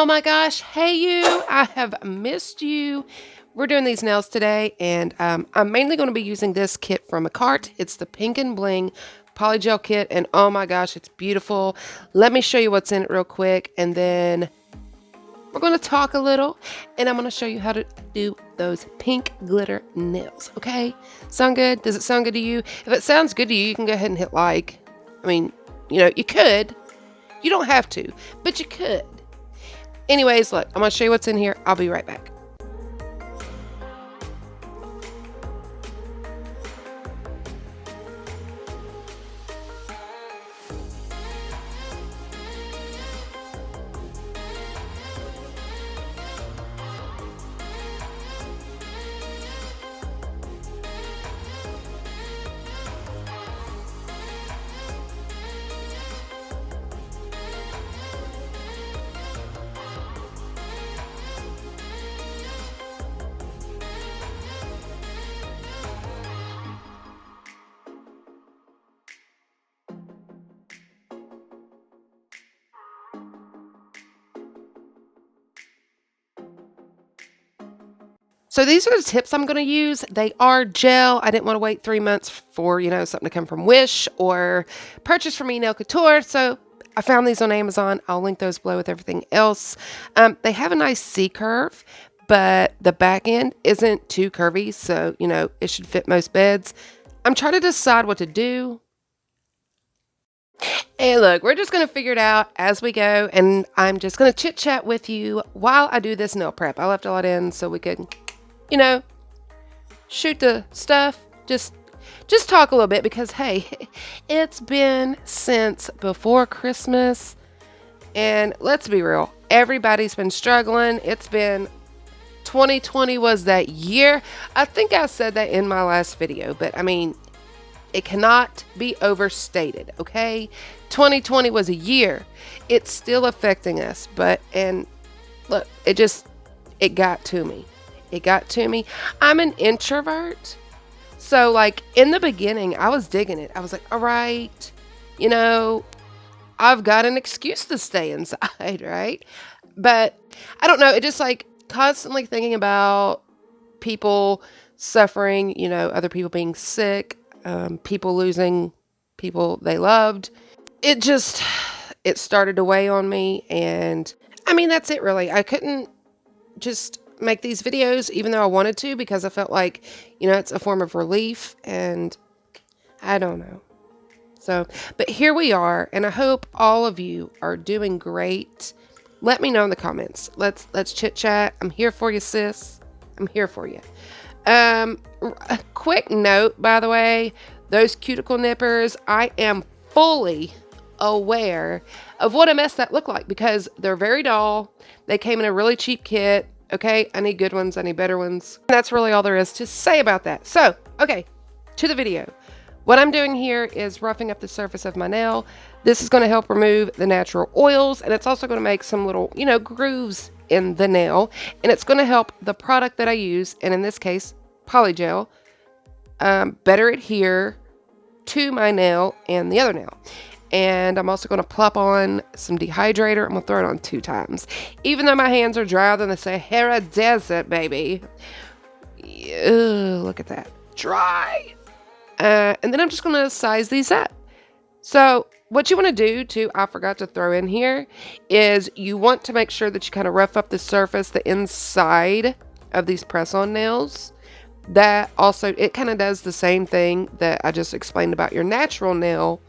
Oh my gosh, hey you, I have missed you. We're doing these nails today, and I'm mainly going to be using this kit from Makartt. It's the Pink and Bling Polygel kit, and oh my gosh, it's beautiful. Let me show you what's in it real quick, and then we're going to talk a little, and I'm going to show you how to do those pink glitter nails, okay? Sound good? Does it sound good to you? If it sounds good to you, you can go ahead and hit like. I mean, you know, you could. You don't have to, but you could. Anyways, look, I'm going to show you what's in here. I'll be right back. So these are the tips I'm going to use. They are gel. I didn't want to wait 3 months for, you know, something to come from Wish or purchase from Nail Couture. So I found these on Amazon. I'll link those below with everything else. They have a nice C curve, but the back end isn't too curvy. So, you know, it should fit most beds. I'm trying to decide what to do. Hey, look, we're just going to figure it out as we go. And I'm just going to chit chat with you while I do this nail prep. I left a lot in so we could, you know, shoot the stuff, just talk a little bit because, hey, it's been since before Christmas, and let's be real, everybody's been struggling. It's been 2020 was that year. I think I said that in my last video, but I mean, it cannot be overstated, okay? 2020 was a year. It's still affecting us, and look, it got to me. It got to me. I'm an introvert. So like in the beginning, I was digging it. I was like, all right, you know, I've got an excuse to stay inside, right? But I don't know. It just like constantly thinking about people suffering, you know, other people being sick, people losing people they loved. It started to weigh on me. And I mean, that's it really. I couldn't just make these videos even though I wanted to because I felt like, you know, it's a form of relief, and I don't know. So, but here we are, and I hope all of you are doing great. Let me know in the comments. Let's chit chat. I'm here for you, sis. I'm here for you. A quick note, by the way, those cuticle nippers, I am fully aware of what a mess that looked like because they're very dull. They came in a really cheap kit. Okay, I need good ones, I need better ones. That's really all there is to say about that. So, okay, to the video. What I'm doing here is roughing up the surface of my nail. This is going to help remove the natural oils, and it's also going to make some little, you know, grooves in the nail. And it's going to help the product that I use, and in this case, Polygel, better adhere to my nail and the other nail. And I'm also going to plop on some dehydrator. I'm going to throw it on 2 times. Even though my hands are drier than the Sahara Desert, baby. Ew, look at that. Dry. And then I'm just going to size these up. So what you want to do, too, I forgot to throw in here, is you want to make sure that you kind of rough up the surface, the inside of these press-on nails. That also, it kind of does the same thing that I just explained about your natural nail.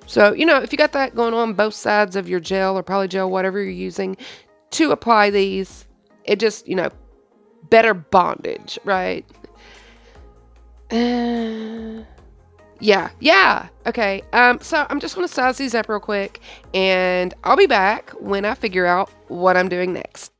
So, you know, if you got that going on both sides of your gel or polygel, whatever you're using to apply these, it just, you know, better bondage, right? Yeah. Okay. So I'm just going to size these up real quick, and I'll be back when I figure out what I'm doing next.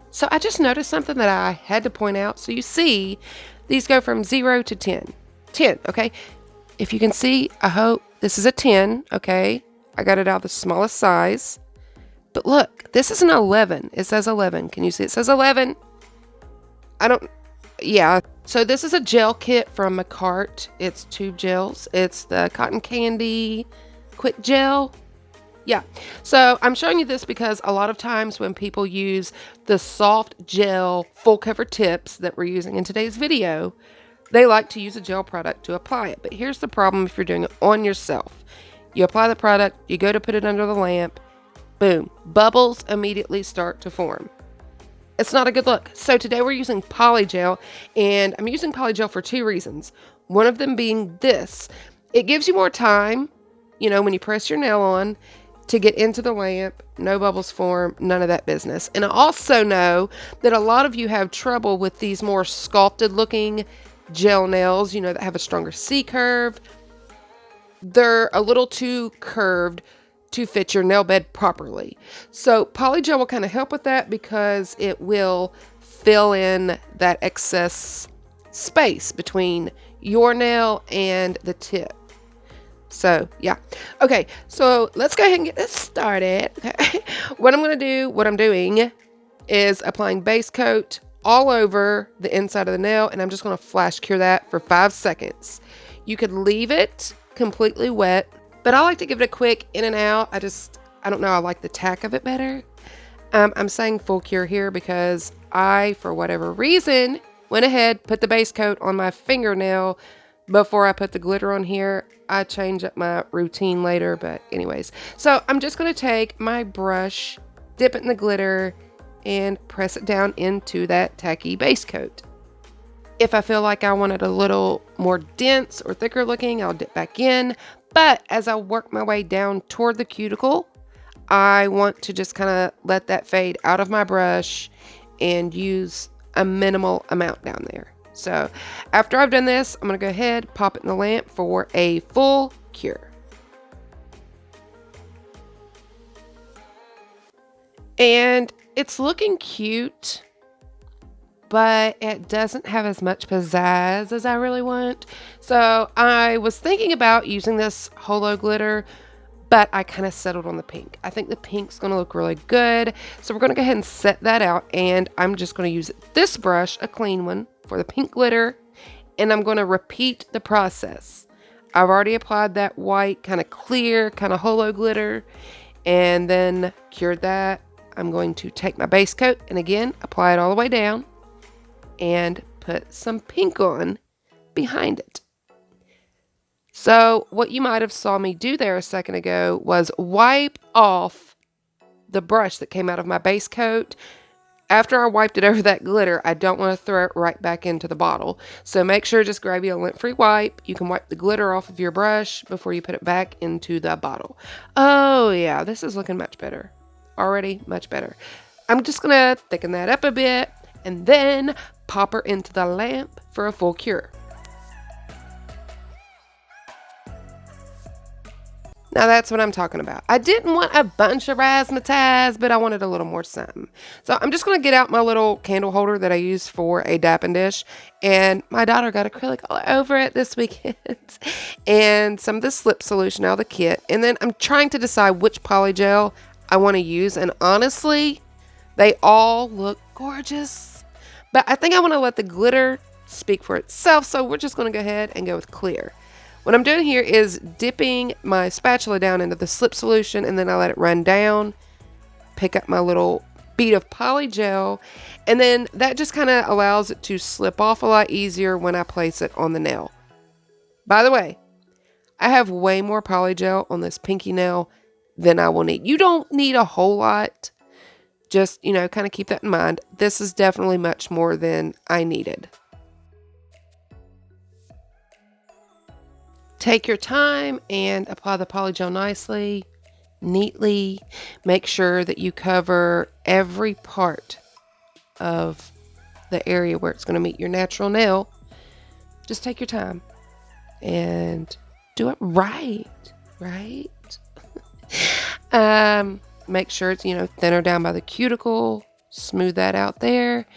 So I just noticed something that I had to point out. So you see, these go from 0 to 10. 10, okay? If you can see, I hope this is a 10, okay? I got it out the smallest size. But look, this is an 11. It says 11. Can you see it says 11? I don't, yeah. So this is a gel kit from Makartt. It's tube gels. It's the cotton candy QikGel. Yeah. So I'm showing you this because a lot of times when people use the soft gel full cover tips that we're using in today's video, they like to use a gel product to apply it. But here's the problem if you're doing it on yourself. You apply the product, you go to put it under the lamp, boom, bubbles immediately start to form. It's not a good look. So today we're using Polygel, and I'm using Polygel for 2 reasons. One of them being this. It gives you more time, you know, when you press your nail on, to get into the lamp, no bubbles form, none of that business. And I also know that a lot of you have trouble with these more sculpted looking gel nails, you know, that have a stronger C curve. They're a little too curved to fit your nail bed properly. So Polygel will kind of help with that because it will fill in that excess space between your nail and the tip. So yeah. Okay, so let's go ahead and get this started. Okay. What I'm doing is applying base coat all over the inside of the nail, and I'm just going to flash cure that for 5 seconds. You could leave it completely wet, but I like to give it a quick in and out. I don't know, I like the tack of it better. I'm saying full cure here because I, for whatever reason, went ahead, put the base coat on my fingernail before I put the glitter on here. I change up my routine later, but anyways. So I'm just going to take my brush, dip it in the glitter, and press it down into that tacky base coat. If I feel like I want it a little more dense or thicker looking, I'll dip back in. But as I work my way down toward the cuticle, I want to just kind of let that fade out of my brush and use a minimal amount down there. So after I've done this, I'm going to go ahead, pop it in the lamp for a full cure. And it's looking cute, but it doesn't have as much pizzazz as I really want. So I was thinking about using this holo glitter, but I kind of settled on the pink. I think the pink's going to look really good. So we're going to go ahead and set that out, and I'm just going to use this brush, a clean one, for the pink glitter, and I'm going to repeat the process. I've already applied that white, kind of clear, kind of holo glitter, and then cured that. I'm going to take my base coat and again apply it all the way down and put some pink on behind it. So what you might have saw me do there a second ago was wipe off the brush that came out of my base coat. After I wiped it over that glitter, I don't want to throw it right back into the bottle. So make sure just grab you a lint-free wipe. You can wipe the glitter off of your brush before you put it back into the bottle. Oh yeah, this is looking much better. Already much better. I'm just going to thicken that up a bit and then pop her into the lamp for a full cure. Now that's what I'm talking about. I didn't want a bunch of razzmatazz, but I wanted a little more something. So I'm just going to get out my little candle holder that I use for a dapping dish. And my daughter got acrylic all over it this weekend. And some of the slip solution out of the kit. And then I'm trying to decide which polygel I want to use. And honestly, they all look gorgeous. But I think I want to let the glitter speak for itself. So we're just going to go ahead and go with clear. What I'm doing here is dipping my spatula down into the slip solution, and then I let it run down, pick up my little bead of polygel, and then that just kind of allows it to slip off a lot easier when I place it on the nail. By the way, I have way more polygel on this pinky nail than I will need. You don't need a whole lot. Just, you know, kind of keep that in mind. This is definitely much more than I needed. Take your time and apply the polygel nicely, neatly. Make sure that you cover every part of the area where it's going to meet your natural nail. Just take your time and do it right? Make sure it's, you know, thinner down by the cuticle. Smooth that out there.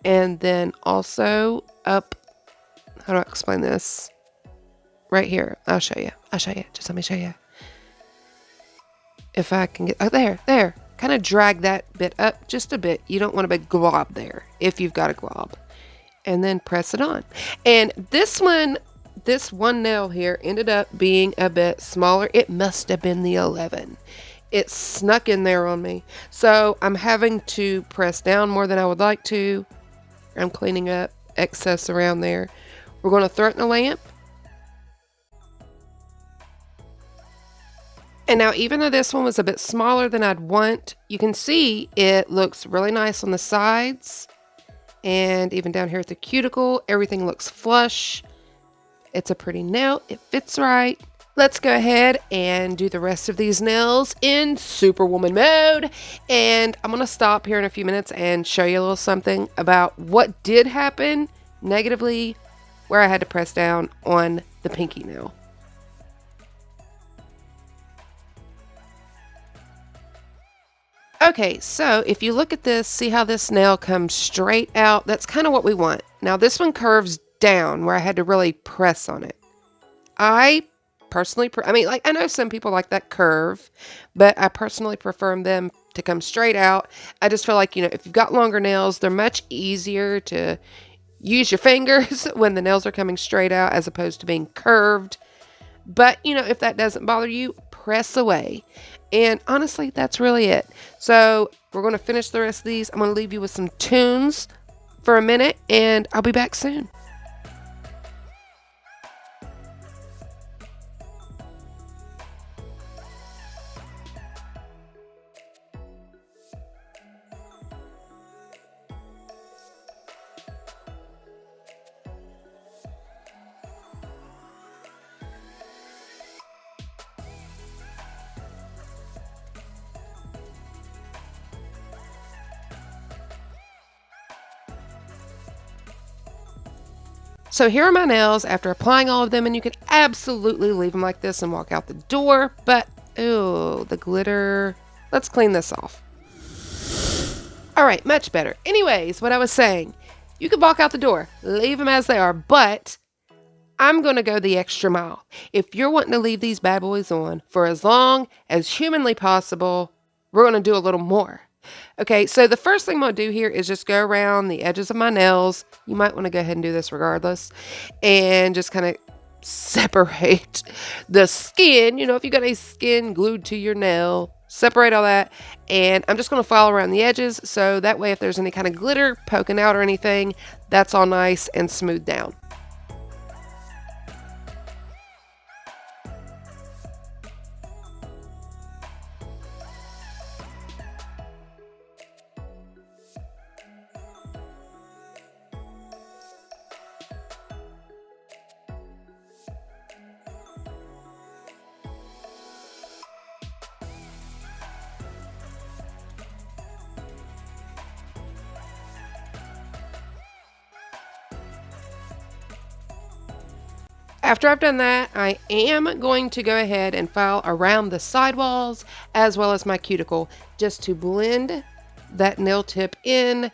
And then also up, how do I explain this? Right here. I'll show you. Just let me show you. If I can get, oh, there. Kind of drag that bit up just a bit. You don't want a big glob there if you've got a glob. and then press it on. And this one nail here ended up being a bit smaller. It must have been the 11. It snuck in there on me. So I'm having to press down more than I would like to. I'm cleaning up excess around there. We're going to throw it in the lamp. And now, even though this one was a bit smaller than I'd want, you can see it looks really nice on the sides. And even down here at the cuticle, everything looks flush. It's a pretty nail. It fits right. Let's go ahead and do the rest of these nails in Superwoman mode. And I'm going to stop here in a few minutes and show you a little something about what did happen negatively where I had to press down on the pinky nail. Okay, so if you look at this, see how this nail comes straight out? That's kind of what we want. Now this one curves down where I had to really press on it. I personally, I know some people like that curve, but I personally prefer them to come straight out. I just feel like, if you've got longer nails, they're much easier to use your fingers when the nails are coming straight out as opposed to being curved. But, if that doesn't bother you, press away. And honestly, that's really it. So we're going to finish the rest of these. I'm going to leave you with some tunes for a minute, and I'll be back soon. So here are my nails after applying all of them, and you could absolutely leave them like this and walk out the door, but ooh, the glitter. Let's clean this off. All right, much better. Anyways, what I was saying, you could walk out the door, leave them as they are, but I'm going to go the extra mile. If you're wanting to leave these bad boys on for as long as humanly possible, we're going to do a little more. Okay, so the first thing I'm going to do here is just go around the edges of my nails. You might want to go ahead and do this regardless. And just kind of separate the skin. If you got any skin glued to your nail, separate all that. And I'm just going to file around the edges. So that way if there's any kind of glitter poking out or anything, that's all nice and smoothed down. After I've done that, I am going to go ahead and file around the sidewalls as well as my cuticle just to blend that nail tip in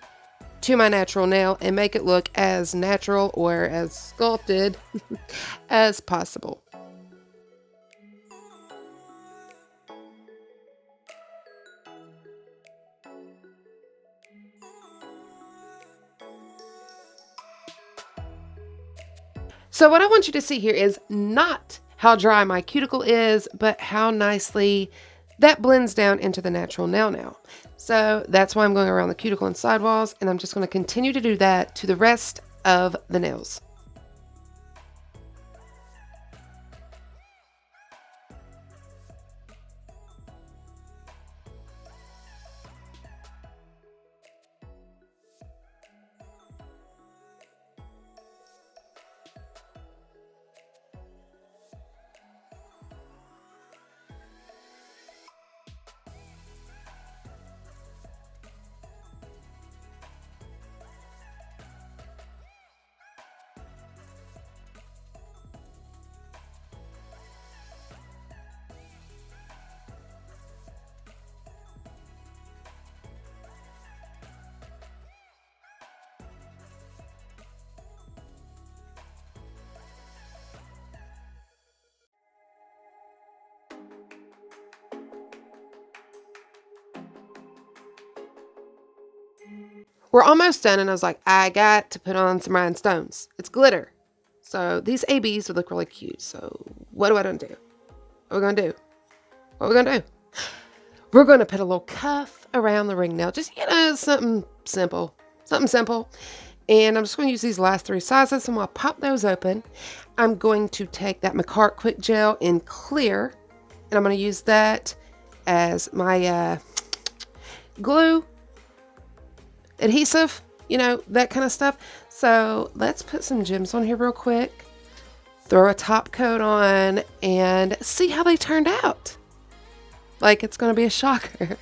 to my natural nail and make it look as natural or as sculpted as possible. So what I want you to see here is not how dry my cuticle is, but how nicely that blends down into the natural nail now. So that's why I'm going around the cuticle and sidewalls, and I'm just going to continue to do that to the rest of the nails. We're almost done, and I was like, I got to put on some rhinestones. It's glitter. So these ABs would look really cute. So what do I do? What are we going to do? What are we going to do? We're going to put a little cuff around the ring nail. Just, something simple. Something simple. And I'm just going to use these last 3 sizes, and while I pop those open, I'm going to take that Makartt QikGel in clear, and I'm going to use that as my glue, adhesive, that kind of stuff. So let's put some gems on here real quick, throw a top coat on, and see how they turned out. Like it's going to be a shocker.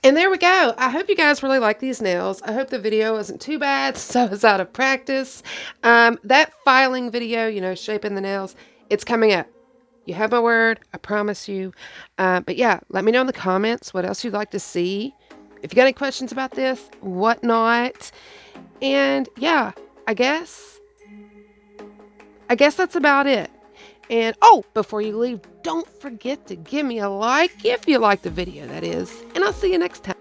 And there we go. I hope you guys really like these nails. I hope the video wasn't too bad since I was out of practice. That filing video, shaping the nails, it's coming up. You have my word. I promise you. But yeah, let me know in the comments what else you'd like to see. If you got any questions about this, whatnot. And yeah, I guess that's about it. And before you leave, don't forget to give me a like if you like the video, that is. And I'll see you next time.